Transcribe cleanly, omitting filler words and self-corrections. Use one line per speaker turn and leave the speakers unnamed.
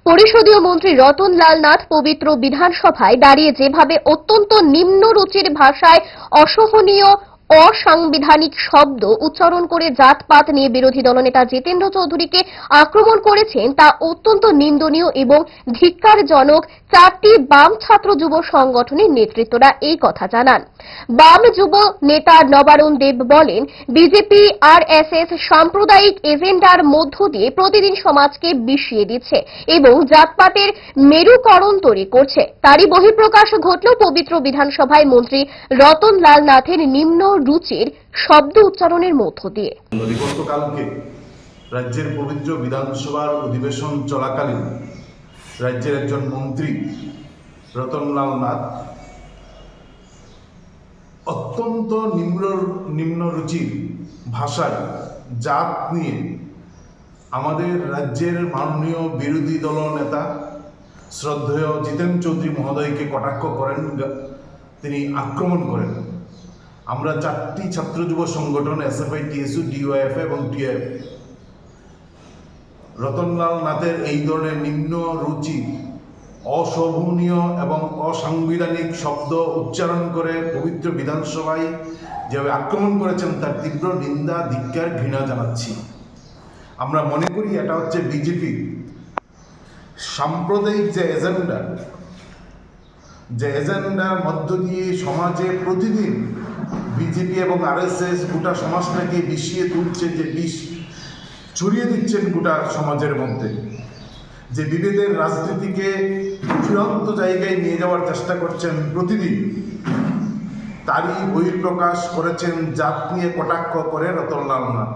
পরিষদীয় মন্ত্রী রতনলাল নাথ পবিত্র বিধানসভায় দাঁড়িয়ে যেভাবে অত্যন্ত নিম্ন রুচির ভাষায় অসহনীয় অসাংবিধানিক শব্দ উচ্চারণ করে জাতপাত নিয়ে বিরোধী দলনেতা জিতেন্দ্র চৌধুরীকে আক্রমণ করেছেন তা অত্যন্ত নিন্দনীয় এবং ধিক্কারজনক। 4টি বাম ছাত্র যুব সংগঠনের নেতৃত্বরা এই কথা জানান। বাম যুব নেতা নবারুণ দেব বলেন, বিজেপি আরএসএস সাম্প্রদায়িক এজেন্ডার মধ্য দিয়ে প্রতিদিন সমাজকে বিষিয়ে দিচ্ছে এবং জাতপাতের মেরুকরণ তৈরি করছে। তারই বহিঃপ্রকাশ ঘটল পবিত্র বিধানসভায় মন্ত্রী রতনলাল নাথের নিম্ন রুচির শব্দ উচ্চারণের মধ্য দিয়ে।
গতকালকে রাজ্যের পবিত্র বিধানসভার অধিবেশন চলাকালীন রাজ্যের একজন মন্ত্রী রতনলাল নাথ অত্যন্ত নিম্ন রুচির ভাষায় জাত নিয়ে আমাদের রাজ্যের মাননীয় বিরোধী দল নেতা শ্রদ্ধেয় জিতেন্দ্র চৌধুরী মহোদয়কে কটাক্ষ করেন, তিনি আক্রমণ করেন। আমরা 4টি ছাত্র যুব সংগঠন এসএফআই, টিএসইউ, ডিওয়াইএফ এবং টিএফ রতনলাল নাথের এই ধরনের নিম্ন রুচি, অশোভনীয় এবং অসাংবিধানিক শব্দ উচ্চারণ করে পবিত্র বিধানসভায় যেভাবে আক্রমণ করেছেন তার তীব্র নিন্দা, ধিক্কার, ঘৃণা জানাচ্ছি। আমরা মনে করি এটা হচ্ছে বিজেপি সাম্প্রদায়িক যে এজেন্ডার মধ্য দিয়ে সমাজে প্রতিদিন বিজেপি এবং আরএসএস গোটা সমাজটাকে বিষিয়ে তুলছে, যে বিষ ছড়িয়ে দিচ্ছেন গোটা সমাজের মধ্যে, যে বিভেদের রাজনীতিকে চূড়ান্ত জায়গায় নিয়ে যাওয়ার চেষ্টা করছেন প্রতিদিন, তারই বহিঃপ্রকাশ করেছেন জাত নিয়ে কটাক্ষ করে রতনলাল নাথ।